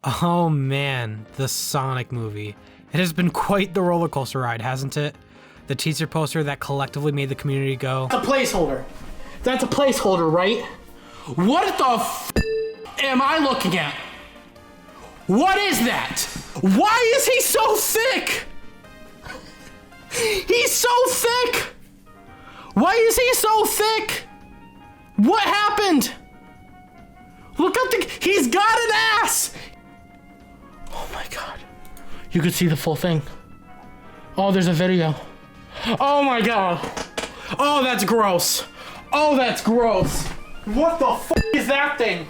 Oh man, the Sonic movie. It has been quite the roller coaster ride, hasn't it? The teaser poster that collectively made the community go, That's a placeholder. That's a placeholder, right? What the am I looking at? What is that? Why is he so thick? He's so thick! Why is he so thick? What happened? Look up he's got an ass! Oh my god. You could see the full thing. Oh, there's a video. Oh my god. Oh, that's gross. Oh, that's gross. What the is that thing?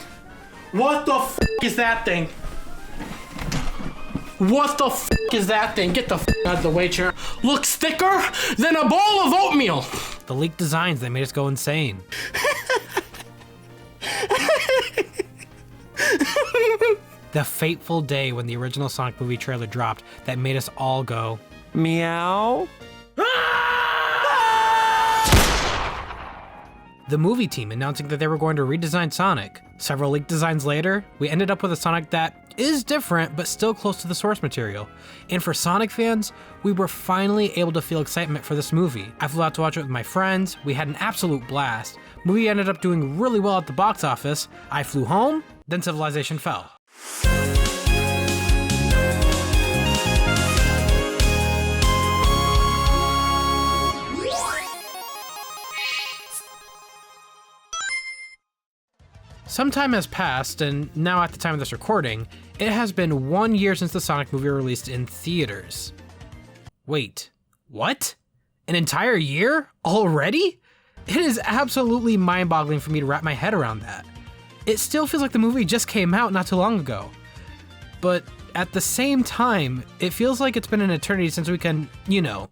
What the is that thing? What the is that thing? Get the out of the way, chair. Looks thicker than a bowl of oatmeal. The leaked designs that made us go insane. The fateful day when the original Sonic movie trailer dropped that made us all go, meow. The movie team announcing that they were going to redesign Sonic. Several leaked designs later, we ended up with a Sonic that is different, but still close to the source material. And for Sonic fans, we were finally able to feel excitement for this movie. I flew out to watch it with my friends, we had an absolute blast. Movie ended up doing really well at the box office. I flew home, then Civilization fell. Some time has passed, and now at the time of this recording, it has been 1 year since the Sonic movie released in theaters. Wait, what? An entire year? Already? It is absolutely mind-boggling for me to wrap my head around that. It still feels like the movie just came out not too long ago. But at the same time, it feels like it's been an eternity since we can, you know,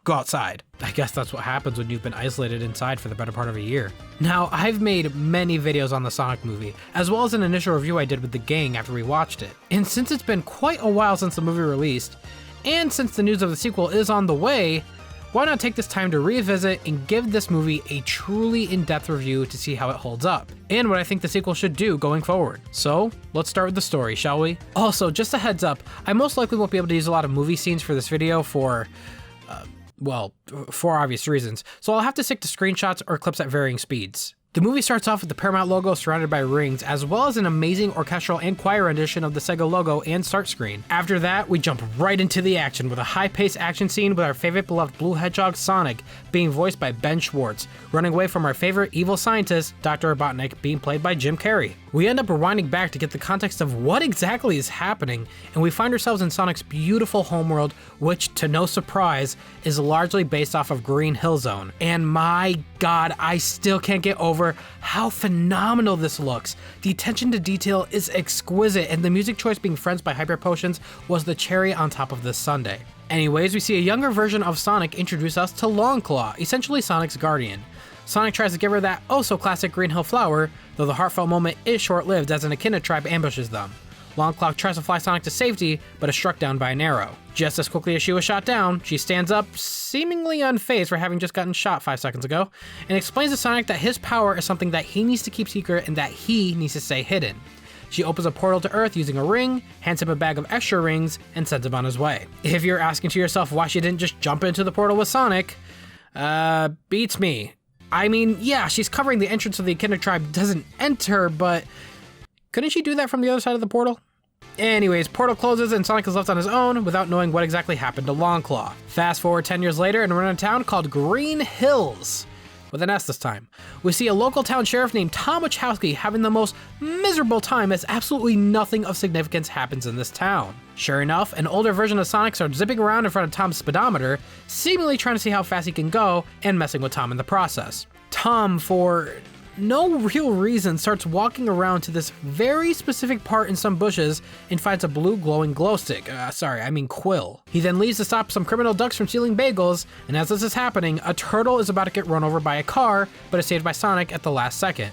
go outside. I guess that's what happens when you've been isolated inside for the better part of a year. Now, I've made many videos on the Sonic movie, as well as an initial review I did with the gang after we watched it. And since it's been quite a while since the movie released, and since the news of the sequel is on the way, why not take this time to revisit and give this movie a truly in-depth review to see how it holds up, and what I think the sequel should do going forward. So, let's start with the story, shall we? Also, just a heads up, I most likely won't be able to use a lot of movie scenes for this video for obvious reasons, so I'll have to stick to screenshots or clips at varying speeds. The movie starts off with the Paramount logo surrounded by rings, as well as an amazing orchestral and choir rendition of the Sega logo and start screen. After that, we jump right into the action with a high-paced action scene with our favorite beloved blue hedgehog Sonic being voiced by Ben Schwartz, running away from our favorite evil scientist, Dr. Robotnik, being played by Jim Carrey. We end up rewinding back to get the context of what exactly is happening, and we find ourselves in Sonic's beautiful homeworld, which, to no surprise, is largely based off of Green Hill Zone. And my god, I still can't get over how phenomenal this looks. The attention to detail is exquisite, and the music choice being Friends by Hyper Potions was the cherry on top of this sundae. Anyways, we see a younger version of Sonic introduce us to Longclaw, essentially Sonic's guardian. Sonic tries to give her that oh-so-classic Green Hill flower, though the heartfelt moment is short-lived as an Echidna tribe ambushes them. Longclaw tries to fly Sonic to safety, but is struck down by an arrow. Just as quickly as she was shot down, she stands up, seemingly unfazed for having just gotten shot 5 seconds ago, and explains to Sonic that his power is something that he needs to keep secret and that he needs to stay hidden. She opens a portal to Earth using a ring, hands him a bag of extra rings, and sends him on his way. If you're asking to yourself why she didn't just jump into the portal with Sonic, beats me. I mean, yeah, she's covering the entrance so the Echidna tribe doesn't enter, but couldn't she do that from the other side of the portal? Anyways, portal closes and Sonic is left on his own without knowing what exactly happened to Longclaw. Fast forward 10 years later and we're in a town called Green Hills, with an S this time. We see a local town sheriff named Tom Wachowski having the most miserable time as absolutely nothing of significance happens in this town. Sure enough, an older version of Sonic starts zipping around in front of Tom's speedometer, seemingly trying to see how fast he can go and messing with Tom in the process. Tom, for no real reason, starts walking around to this very specific part in some bushes and finds a blue glowing glow stick. Quill. He then leaves to stop some criminal ducks from stealing bagels, and as this is happening, a turtle is about to get run over by a car, but is saved by Sonic at the last second.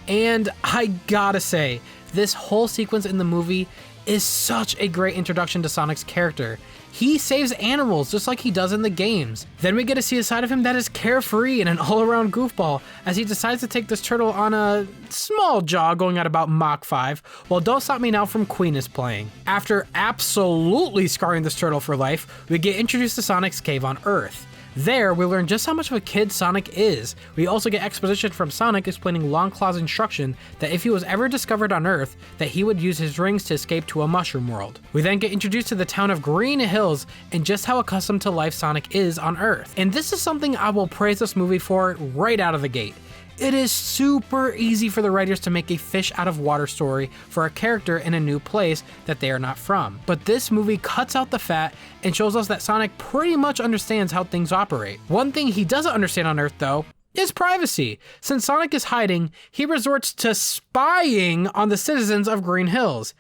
And I gotta say, This whole sequence in the movie is such a great introduction to Sonic's character. He saves animals just like he does in the games. Then we get to see a side of him that is carefree and an all-around goofball as he decides to take this turtle on a small jog going at about Mach 5 while Don't Stop Me Now from Queen is playing. After absolutely scarring this turtle for life, we get introduced to Sonic's cave on Earth. There, we learn just how much of a kid Sonic is. We also get exposition from Sonic explaining Longclaw's instruction that if he was ever discovered on Earth, that he would use his rings to escape to a mushroom world. We then get introduced to the town of Green Hills and just how accustomed to life Sonic is on Earth. And this is something I will praise this movie for right out of the gate. It is super easy for the writers to make a fish out of water story for a character in a new place that they are not from. But this movie cuts out the fat and shows us that Sonic pretty much understands how things operate. One thing he doesn't understand on Earth though is privacy. Since Sonic is hiding, he resorts to spying on the citizens of Green Hills.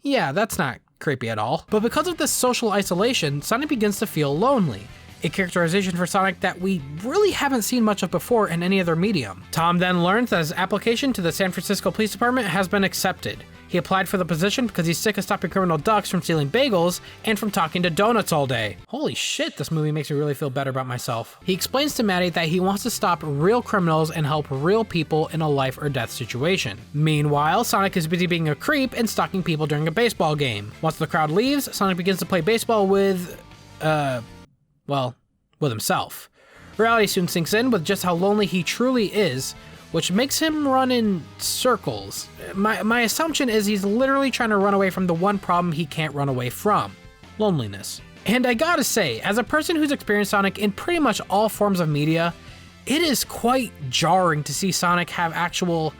Yeah, that's not creepy at all. But because of this social isolation, Sonic begins to feel lonely. A characterization for Sonic that we really haven't seen much of before in any other medium. Tom then learns that his application to the San Francisco Police Department has been accepted. He applied for the position because he's sick of stopping criminal ducks from stealing bagels and from talking to donuts all day. Holy shit, this movie makes me really feel better about myself. He explains to Maddie that he wants to stop real criminals and help real people in a life or death situation. Meanwhile, Sonic is busy being a creep and stalking people during a baseball game. Once the crowd leaves, Sonic begins to play baseball with himself. Reality soon sinks in with just how lonely he truly is, which makes him run in circles. My assumption is he's literally trying to run away from the one problem he can't run away from: loneliness. And I gotta say, as a person who's experienced Sonic in pretty much all forms of media, it is quite jarring to see Sonic have actual,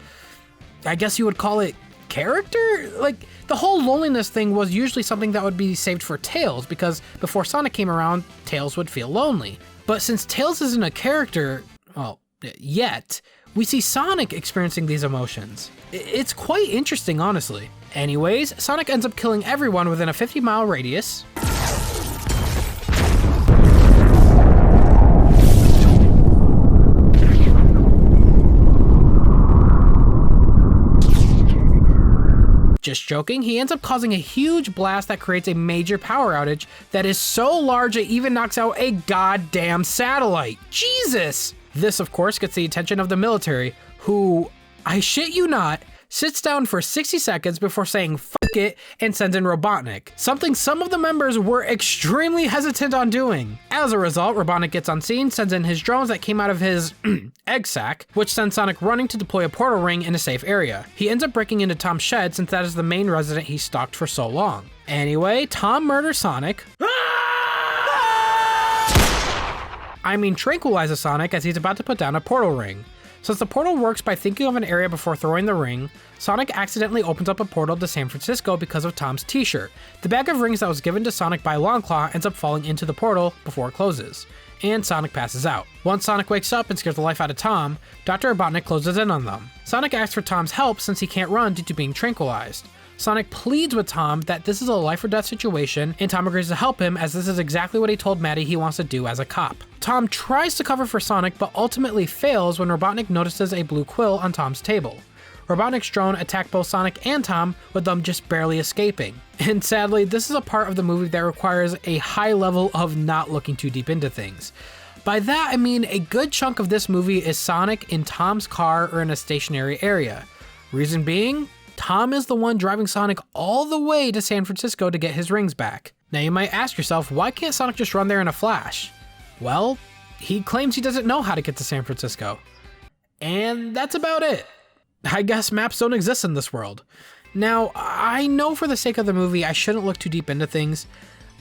I guess you would call it, character? Like, the whole loneliness thing was usually something that would be saved for Tails, because before Sonic came around, Tails would feel lonely. But since Tails isn't a character, well, yet, we see Sonic experiencing these emotions. It's quite interesting, honestly. Anyways, Sonic ends up killing everyone within a 50-mile radius. Just joking, he ends up causing a huge blast that creates a major power outage that is so large it even knocks out a goddamn satellite. Jesus! This, of course, gets the attention of the military, who, I shit you not, sits down for 60 seconds before saying fuck it and sends in Robotnik, something some of the members were extremely hesitant on doing. As a result, Robotnik gets on scene, sends in his drones that came out of his egg sack, which sends Sonic running to deploy a portal ring in a safe area. He ends up breaking into Tom's shed since that is the main resident he stalked for so long. Anyway, Tom murders Sonic. Tranquilizes Sonic as he's about to put down a portal ring. Since the portal works by thinking of an area before throwing the ring, Sonic accidentally opens up a portal to San Francisco because of Tom's t-shirt. The bag of rings that was given to Sonic by Longclaw ends up falling into the portal before it closes, and Sonic passes out. Once Sonic wakes up and scares the life out of Tom, Dr. Robotnik closes in on them. Sonic asks for Tom's help since he can't run due to being tranquilized. Sonic pleads with Tom that this is a life or death situation, and Tom agrees to help him as this is exactly what he told Maddie he wants to do as a cop. Tom tries to cover for Sonic but ultimately fails when Robotnik notices a blue quill on Tom's table. Robotnik's drone attacked both Sonic and Tom, with them just barely escaping. And sadly, this is a part of the movie that requires a high level of not looking too deep into things. By that I mean a good chunk of this movie is Sonic in Tom's car or in a stationary area. Reason being, Tom is the one driving Sonic all the way to San Francisco to get his rings back. Now you might ask yourself, why can't Sonic just run there in a flash? Well, he claims he doesn't know how to get to San Francisco. And that's about it. I guess maps don't exist in this world. Now, I know for the sake of the movie I shouldn't look too deep into things,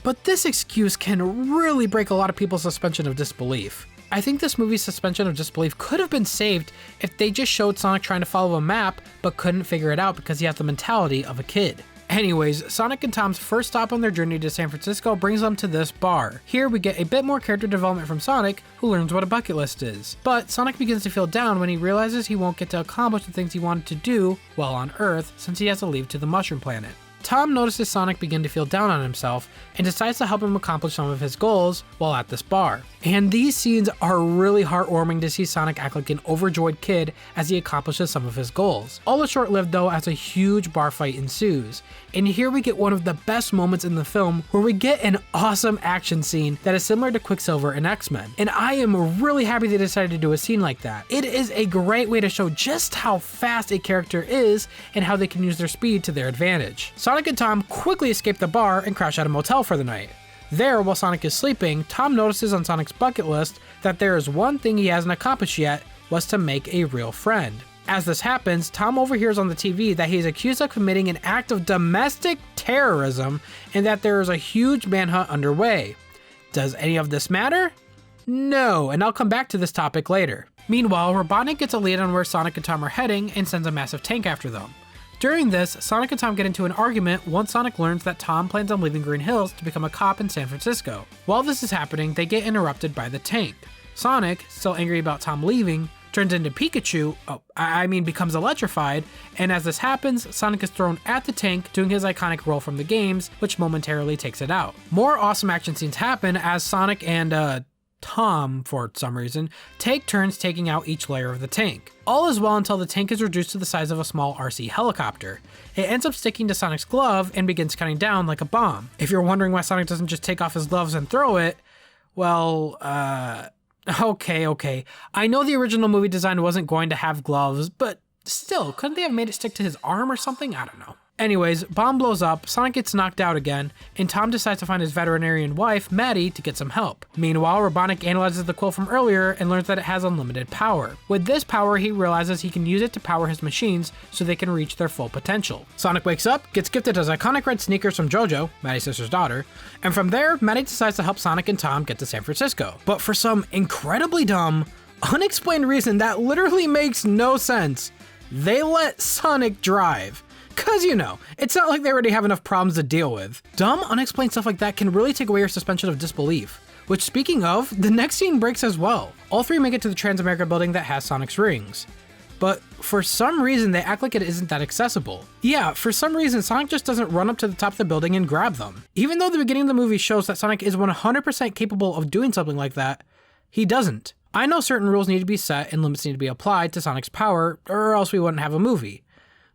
but this excuse can really break a lot of people's suspension of disbelief. I think this movie's suspension of disbelief could have been saved if they just showed Sonic trying to follow a map but couldn't figure it out because he has the mentality of a kid. Anyways, Sonic and Tom's first stop on their journey to San Francisco brings them to this bar. Here we get a bit more character development from Sonic, who learns what a bucket list is. But Sonic begins to feel down when he realizes he won't get to accomplish the things he wanted to do while on Earth since he has to leave to the Mushroom Planet. Tom notices Sonic begin to feel down on himself and decides to help him accomplish some of his goals while at this bar. And these scenes are really heartwarming to see Sonic act like an overjoyed kid as he accomplishes some of his goals. All is short-lived though, as a huge bar fight ensues. And here we get one of the best moments in the film, where we get an awesome action scene that is similar to Quicksilver in X-Men. And I am really happy they decided to do a scene like that. It is a great way to show just how fast a character is and how they can use their speed to their advantage. Sonic and Tom quickly escape the bar and crash at a motel for the night. There, while Sonic is sleeping, Tom notices on Sonic's bucket list that there is one thing he hasn't accomplished yet, was to make a real friend. As this happens, Tom overhears on the TV that he is accused of committing an act of domestic terrorism and that there is a huge manhunt underway. Does any of this matter? No, and I'll come back to this topic later. Meanwhile, Robotnik gets a lead on where Sonic and Tom are heading and sends a massive tank after them. During this, Sonic and Tom get into an argument once Sonic learns that Tom plans on leaving Green Hills to become a cop in San Francisco. While this is happening, they get interrupted by the tank. Sonic, still angry about Tom leaving, turns into Pikachu, becomes electrified, and as this happens, Sonic is thrown at the tank, doing his iconic roll from the games, which momentarily takes it out. More awesome action scenes happen as Sonic and Tom, for some reason, take turns taking out each layer of the tank. All is well until the tank is reduced to the size of a small RC helicopter. It ends up sticking to Sonic's glove and begins cutting down like a bomb. If you're wondering why Sonic doesn't just take off his gloves and throw it, well, okay. I know the original movie design wasn't going to have gloves, but still, couldn't they have made it stick to his arm or something? I don't know. Anyways, bomb blows up, Sonic gets knocked out again, and Tom decides to find his veterinarian wife, Maddie, to get some help. Meanwhile, Robotnik analyzes the quill from earlier and learns that it has unlimited power. With this power, he realizes he can use it to power his machines so they can reach their full potential. Sonic wakes up, gets gifted his iconic red sneakers from JoJo, Maddie's sister's daughter, and from there, Maddie decides to help Sonic and Tom get to San Francisco. But for some incredibly dumb, unexplained reason that literally makes no sense, they let Sonic drive. Cause it's not like they already have enough problems to deal with. Dumb, unexplained stuff like that can really take away your suspension of disbelief. Which, speaking of, the next scene breaks as well. All three make it to the Transamerica building that has Sonic's rings. But for some reason, they act like it isn't that accessible. Yeah, for some reason, Sonic just doesn't run up to the top of the building and grab them. Even though the beginning of the movie shows that Sonic is 100% capable of doing something like that, he doesn't. I know certain rules need to be set and limits need to be applied to Sonic's power, or else we wouldn't have a movie.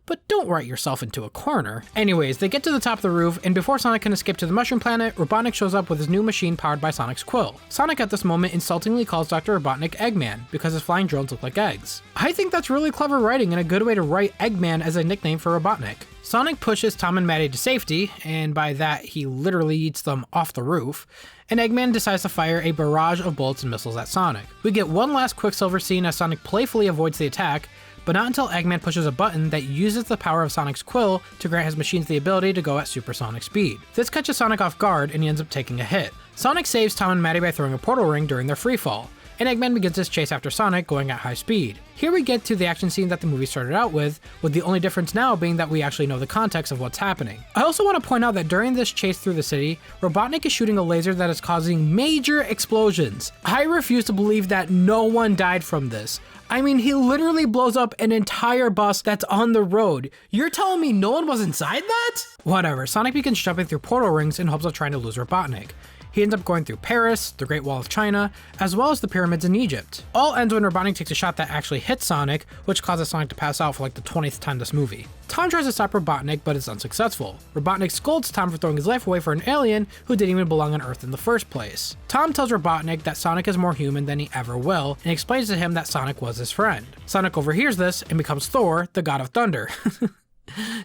But don't write yourself into a corner. Anyways, they get to the top of the roof, and before Sonic can escape to the Mushroom Planet, Robotnik shows up with his new machine powered by Sonic's quill. Sonic at this moment insultingly calls Dr. Robotnik Eggman, because his flying drones look like eggs. I think that's really clever writing and a good way to write Eggman as a nickname for Robotnik. Sonic pushes Tom and Maddie to safety, and by that he literally eats them off the roof, and Eggman decides to fire a barrage of bullets and missiles at Sonic. We get one last Quicksilver scene as Sonic playfully avoids the attack, but not until Eggman pushes a button that uses the power of Sonic's quill to grant his machines the ability to go at supersonic speed. This catches Sonic off guard and he ends up taking a hit. Sonic saves Tom and Maddie by throwing a portal ring during their freefall, and Eggman begins his chase after Sonic going at high speed. Here we get to the action scene that the movie started out with the only difference now being that we actually know the context of what's happening. I also want to point out that during this chase through the city, Robotnik is shooting a laser that is causing major explosions. I refuse to believe that no one died from this. I mean, he literally blows up an entire bus that's on the road. You're telling me no one was inside that? Whatever, Sonic begins jumping through portal rings in hopes of trying to lose Robotnik. He ends up going through Paris, the Great Wall of China, as well as the pyramids in Egypt. All ends when Robotnik takes a shot that actually hits Sonic, which causes Sonic to pass out for like the 20th time this movie. Tom tries to stop Robotnik, but is unsuccessful. Robotnik scolds Tom for throwing his life away for an alien who didn't even belong on Earth in the first place. Tom tells Robotnik that Sonic is more human than he ever will, and explains to him that Sonic was his friend. Sonic overhears this and becomes Thor, the God of Thunder.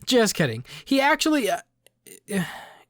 Just kidding. He actually...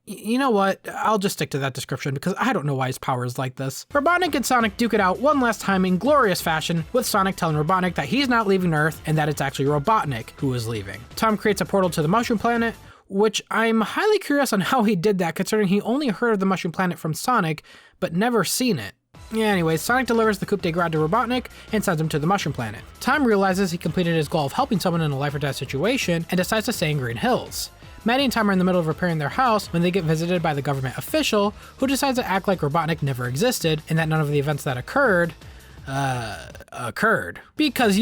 You know what? I'll just stick to that description because I don't know why his power is like this. Robotnik and Sonic duke it out one last time in glorious fashion, with Sonic telling Robotnik that he's not leaving Earth and that it's actually Robotnik who is leaving. Tom creates a portal to the Mushroom Planet, which I'm highly curious on how he did that considering he only heard of the Mushroom Planet from Sonic, but never seen it. Anyways, Sonic delivers the coup de grace to Robotnik and sends him to the Mushroom Planet. Tom realizes he completed his goal of helping someone in a life or death situation and decides to stay in Green Hills. Maddie and Tom are in the middle of repairing their house when they get visited by the government official who decides to act like Robotnik never existed and that none of the events that occurred, occurred. Because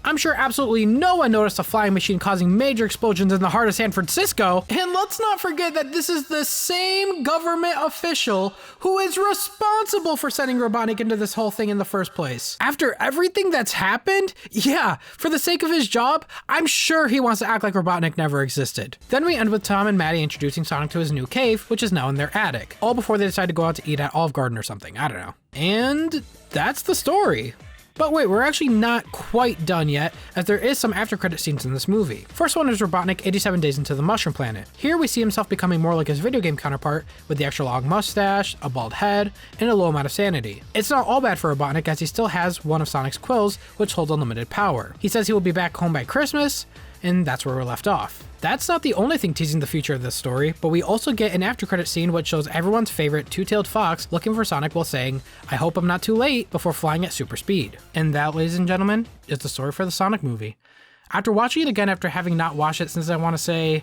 I'm sure absolutely no one noticed a flying machine causing major explosions in the heart of San Francisco. And let's not forget that this is the same government official who is responsible for sending Robotnik into this whole thing in the first place. After everything that's happened, yeah, for the sake of his job, I'm sure he wants to act like Robotnik never existed. Then we end with Tom and Maddie introducing Sonic to his new cave, which is now in their attic, all before they decide to go out to eat at Olive Garden or something, I don't know. And that's the story. But wait, we're actually not quite done yet, as there is some after credit scenes in this movie. First one is Robotnik 87 days into the Mushroom Planet. Here we see himself becoming more like his video game counterpart, with the extra long mustache, a bald head, and a low amount of sanity. It's not all bad for Robotnik, as he still has one of Sonic's quills, which holds unlimited power. He says he will be back home by Christmas, and that's where we're left off. That's not the only thing teasing the future of this story, but we also get an after credit scene which shows everyone's favorite two-tailed fox looking for Sonic while saying, "I hope I'm not too late," before flying at super speed. And that, ladies and gentlemen, is the story for the Sonic movie. After watching it again after having not watched it since I want to say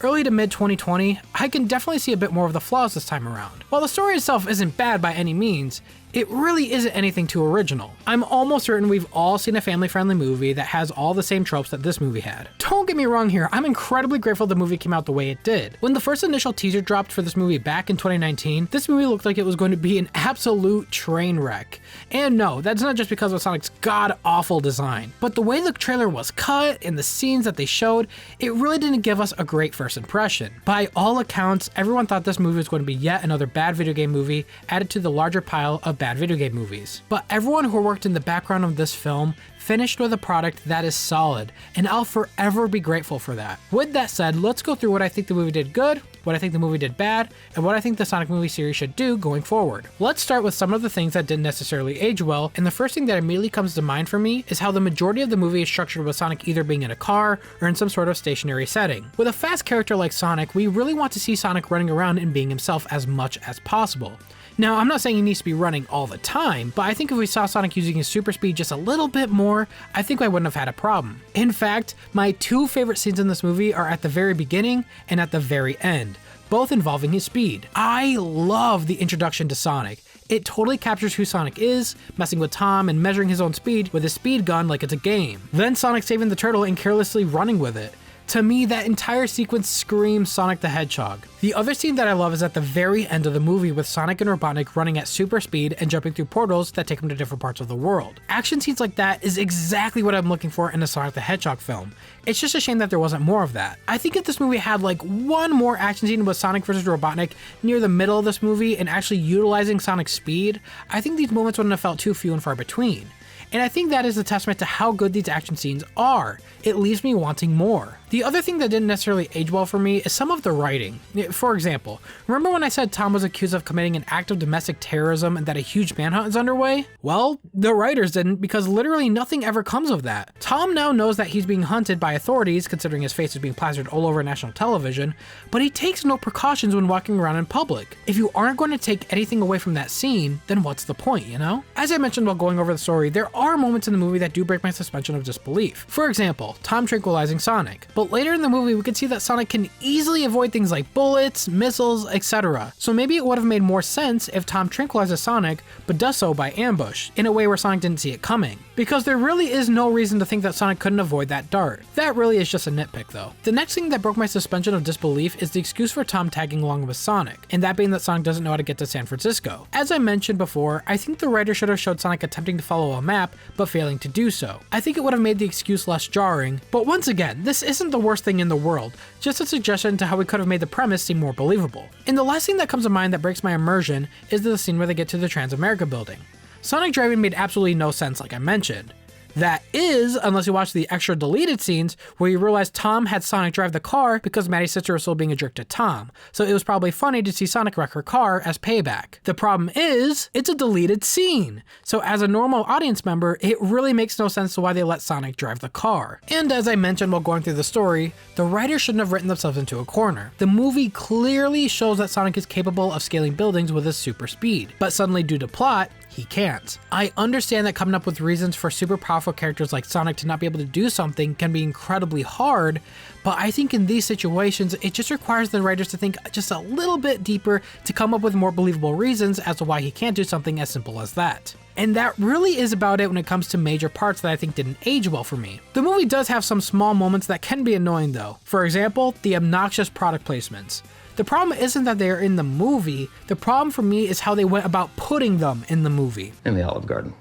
early to mid 2020, I can definitely see a bit more of the flaws this time around. While the story itself isn't bad by any means, it really isn't anything too original. I'm almost certain we've all seen a family-friendly movie that has all the same tropes that this movie had. Don't get me wrong here, I'm incredibly grateful the movie came out the way it did. When the first initial teaser dropped for this movie back in 2019, this movie looked like it was going to be an absolute train wreck. And no, that's not just because of Sonic's god-awful design, but the way the trailer was cut and the scenes that they showed, it really didn't give us a great first impression. By all accounts, everyone thought this movie was going to be yet another bad video game movie added to the larger pile of bad video game movies. But everyone who worked in the background of this film finished with a product that is solid, and I'll forever be grateful for that. With that said, let's go through what I think the movie did good, what I think the movie did bad, and what I think the Sonic movie series should do going forward. Let's start with some of the things that didn't necessarily age well, and the first thing that immediately comes to mind for me is how the majority of the movie is structured with Sonic either being in a car or in some sort of stationary setting. With a fast character like Sonic, we really want to see Sonic running around and being himself as much as possible. Now, I'm not saying he needs to be running all the time, but I think if we saw Sonic using his super speed just a little bit more, I think I wouldn't have had a problem. In fact, my two favorite scenes in this movie are at the very beginning and at the very end, both involving his speed. I love the introduction to Sonic. It totally captures who Sonic is, messing with Tom and measuring his own speed with his speed gun like it's a game. Then Sonic saving the turtle and carelessly running with it. To me, that entire sequence screams Sonic the Hedgehog. The other scene that I love is at the very end of the movie with Sonic and Robotnik running at super speed and jumping through portals that take them to different parts of the world. Action scenes like that is exactly what I'm looking for in a Sonic the Hedgehog film. It's just a shame that there wasn't more of that. I think if this movie had like one more action scene with Sonic versus Robotnik near the middle of this movie and actually utilizing Sonic's speed, I think these moments wouldn't have felt too few and far between. And I think that is a testament to how good these action scenes are. It leaves me wanting more. The other thing that didn't necessarily age well for me is some of the writing. For example, remember when I said Tom was accused of committing an act of domestic terrorism and that a huge manhunt is underway? Well, the writers didn't, because literally nothing ever comes of that. Tom now knows that he's being hunted by authorities, considering his face is being plastered all over national television, but he takes no precautions when walking around in public. If you aren't going to take anything away from that scene, then what's the point, you know? As I mentioned while going over the story, there are moments in the movie that do break my suspension of disbelief. For example, Tom tranquilizing Sonic. But later in the movie, we can see that Sonic can easily avoid things like bullets, missiles, etc. So maybe it would have made more sense if Tom tranquilizes Sonic, but does so by ambush, in a way where Sonic didn't see it coming. Because there really is no reason to think that Sonic couldn't avoid that dart. That really is just a nitpick though. The next thing that broke my suspension of disbelief is the excuse for Tom tagging along with Sonic, and that being that Sonic doesn't know how to get to San Francisco. As I mentioned before, I think the writer should have showed Sonic attempting to follow a map, but failing to do so. I think it would have made the excuse less jarring, but once again, this isn't the worst thing in the world, just a suggestion to how we could have made the premise seem more believable. And the last thing that comes to mind that breaks my immersion is the scene where they get to the Transamerica building. Sonic driving made absolutely no sense, like I mentioned. That is, unless you watch the extra deleted scenes where you realize Tom had Sonic drive the car because Maddie's sister was still being a jerk to Tom. So it was probably funny to see Sonic wreck her car as payback. The problem is, it's a deleted scene. So as a normal audience member, it really makes no sense to why they let Sonic drive the car. And as I mentioned while going through the story, the writers shouldn't have written themselves into a corner. The movie clearly shows that Sonic is capable of scaling buildings with his super speed. But suddenly due to plot, he can't. I understand that coming up with reasons for super powerful characters like Sonic to not be able to do something can be incredibly hard, but I think in these situations, it just requires the writers to think just a little bit deeper to come up with more believable reasons as to why he can't do something as simple as that. And that really is about it when it comes to major parts that I think didn't age well for me. The movie does have some small moments that can be annoying though. For example, the obnoxious product placements. The problem isn't that they're in the movie, the problem for me is how they went about putting them in the movie. In the Olive Garden.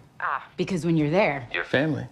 Because when you're there, Your family.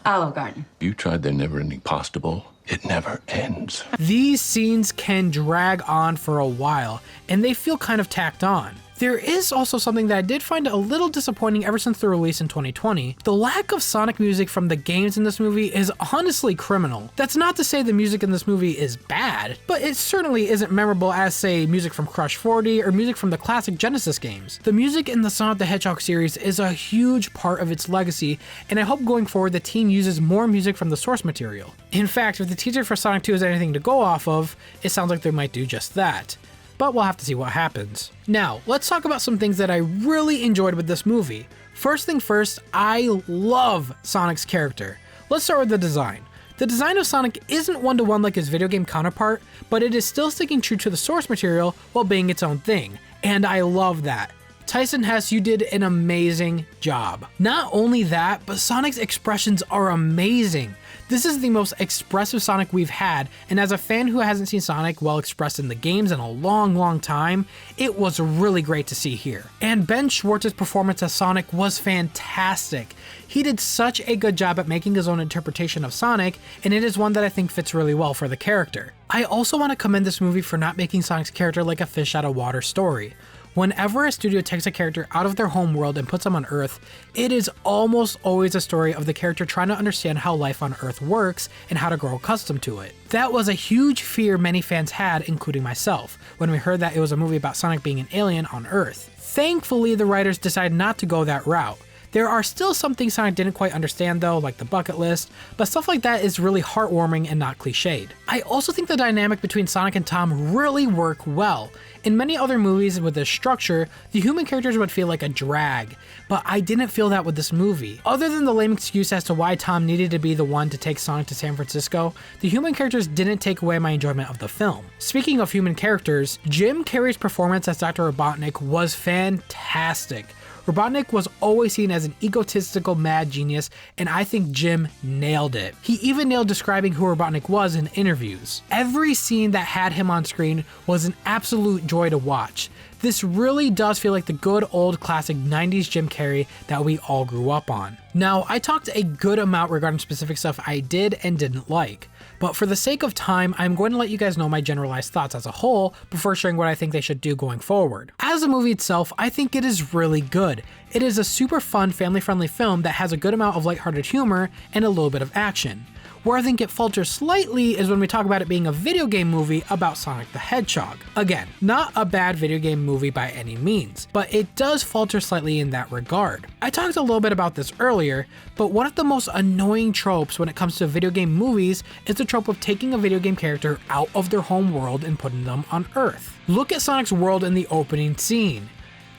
Olive Garden. You tried their never-ending pasta bowl. It never ends. These scenes can drag on for a while, and they feel kind of tacked on. There is also something that I did find a little disappointing ever since the release in 2020. The lack of Sonic music from the games in this movie is honestly criminal. That's not to say the music in this movie is bad, but it certainly isn't memorable as, say, music from Crush 40 or music from the classic Genesis games. The music in the Sonic the Hedgehog series is a huge part of its legacy, and I hope going forward the team uses more music from the source material. In fact, if the teaser for Sonic 2 is anything to go off of, it sounds like they might do just that. But we'll have to see what happens. Now, let's talk about some things that I really enjoyed with this movie. First thing first, I love Sonic's character. Let's start with the design. The design of Sonic isn't one-to-one like his video game counterpart, but it is still sticking true to the source material while being its own thing, and I love that. Tyson Hess, you did an amazing job. Not only that, but Sonic's expressions are amazing. This is the most expressive Sonic we've had, and as a fan who hasn't seen Sonic well expressed in the games in a long time, it was really great to see here. And Ben Schwartz's performance as Sonic was fantastic. He did such a good job at making his own interpretation of Sonic, and it is one that I think fits really well for the character. I also want to commend this movie for not making Sonic's character like a fish out of water story. Whenever a studio takes a character out of their home world and puts them on Earth, it is almost always a story of the character trying to understand how life on Earth works and how to grow accustomed to it. That was a huge fear many fans had, including myself, when we heard that it was a movie about Sonic being an alien on Earth. Thankfully, the writers decided not to go that route. There are still some things Sonic didn't quite understand though, like the bucket list, but stuff like that is really heartwarming and not cliched. I also think the dynamic between Sonic and Tom really work well. In many other movies with this structure, the human characters would feel like a drag, but I didn't feel that with this movie. Other than the lame excuse as to why Tom needed to be the one to take Sonic to San Francisco, the human characters didn't take away my enjoyment of the film. Speaking of human characters, Jim Carrey's performance as Dr. Robotnik was fantastic. Robotnik was always seen as an egotistical mad genius, and I think Jim nailed it. He even nailed describing who Robotnik was in interviews. Every scene that had him on screen was an absolute joy to watch. This really does feel like the good old classic 90s Jim Carrey that we all grew up on. Now, I talked a good amount regarding specific stuff I did and didn't like, but for the sake of time, I'm going to let you guys know my generalized thoughts as a whole before sharing what I think they should do going forward. As a movie itself, I think it is really good. It is a super fun, family-friendly film that has a good amount of lighthearted humor and a little bit of action. Where I think it falters slightly is when we talk about it being a video game movie about Sonic the Hedgehog. Again, not a bad video game movie by any means, but it does falter slightly in that regard. I talked a little bit about this earlier, but one of the most annoying tropes when it comes to video game movies is the trope of taking a video game character out of their home world and putting them on Earth. Look at Sonic's world in the opening scene.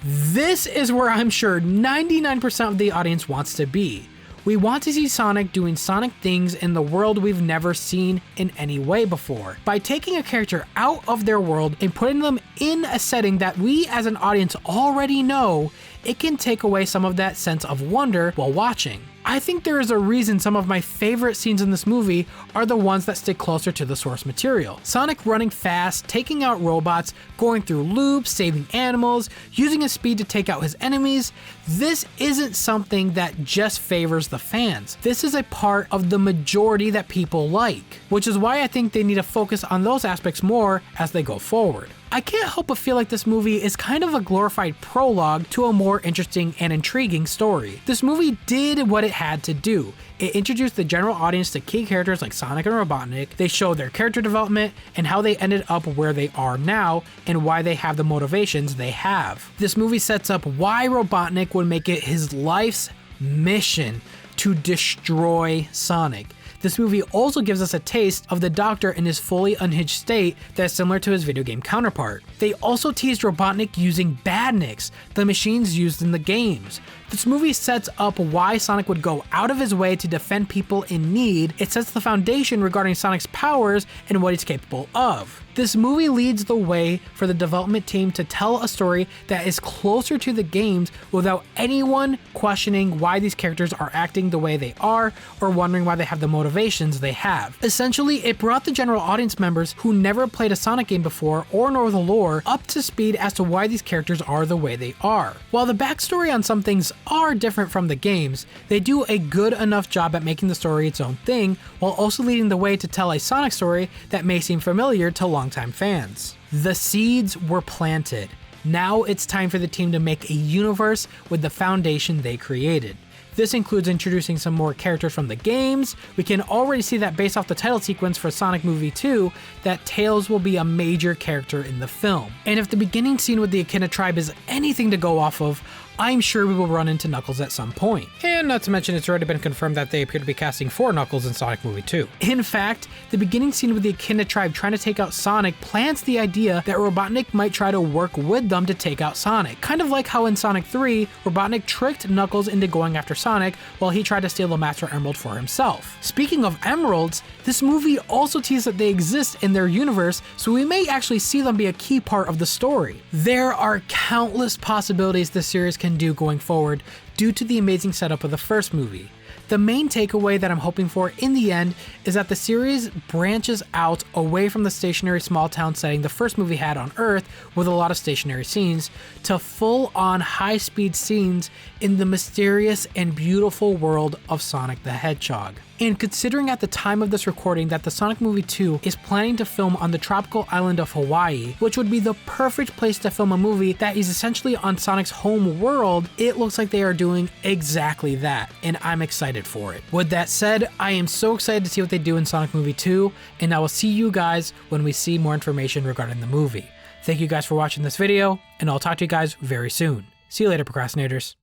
This is where I'm sure 99% of the audience wants to be. We want to see Sonic doing Sonic things in the world we've never seen in any way before. By taking a character out of their world and putting them in a setting that we as an audience already know, it can take away some of that sense of wonder while watching. I think there is a reason some of my favorite scenes in this movie are the ones that stick closer to the source material. Sonic running fast, taking out robots, going through loops, saving animals, using his speed to take out his enemies. This isn't something that just favors the fans. This is a part of the majority that people like, which is why I think they need to focus on those aspects more as they go forward. I can't help but feel like this movie is kind of a glorified prologue to a more interesting and intriguing story. This movie did what it had to do. It introduced the general audience to key characters like Sonic and Robotnik. They showed their character development and how they ended up where they are now and why they have the motivations they have. This movie sets up why Robotnik would make it his life's mission to destroy Sonic. This movie also gives us a taste of the Doctor in his fully unhinged state that's similar to his video game counterpart. They also teased Robotnik using badniks, the machines used in the games. This movie sets up why Sonic would go out of his way to defend people in need. It sets the foundation regarding Sonic's powers and what he's capable of. This movie leads the way for the development team to tell a story that is closer to the games without anyone questioning why these characters are acting the way they are or wondering why they have the motivations they have. Essentially, it brought the general audience members who never played a Sonic game before or know the lore up to speed as to why these characters are the way they are. While the backstory on some things are different from the games, they do a good enough job at making the story its own thing while also leading the way to tell a Sonic story that may seem familiar to longtime fans. The seeds were planted. Now it's time for the team to make a universe with the foundation they created. This includes introducing some more characters from the games. We can already see that based off the title sequence for Sonic Movie 2, that Tails will be a major character in the film. And if the beginning scene with the Echidna tribe is anything to go off of, I'm sure we will run into Knuckles at some point. And not to mention, it's already been confirmed that they appear to be casting 4 Knuckles in Sonic Movie 2. In fact, the beginning scene with the Echidna tribe trying to take out Sonic plants the idea that Robotnik might try to work with them to take out Sonic. Kind of like how in Sonic 3, Robotnik tricked Knuckles into going after Sonic while he tried to steal the Master Emerald for himself. Speaking of emeralds, this movie also teases that they exist in their universe, so we may actually see them be a key part of the story. There are countless possibilities this series can do going forward due to the amazing setup of the first movie. The main takeaway that I'm hoping for in the end is that the series branches out away from the stationary small town setting the first movie had on Earth with a lot of stationary scenes to full-on high-speed scenes in the mysterious and beautiful world of Sonic the Hedgehog. And considering at the time of this recording that the Sonic Movie 2 is planning to film on the tropical island of Hawaii, which would be the perfect place to film a movie that is essentially on Sonic's home world, it looks like they are doing exactly that, and I'm excited for it. With that said, I am so excited to see what they do in Sonic Movie 2, and I will see you guys when we see more information regarding the movie. Thank you guys for watching this video, and I'll talk to you guys very soon. See you later, procrastinators.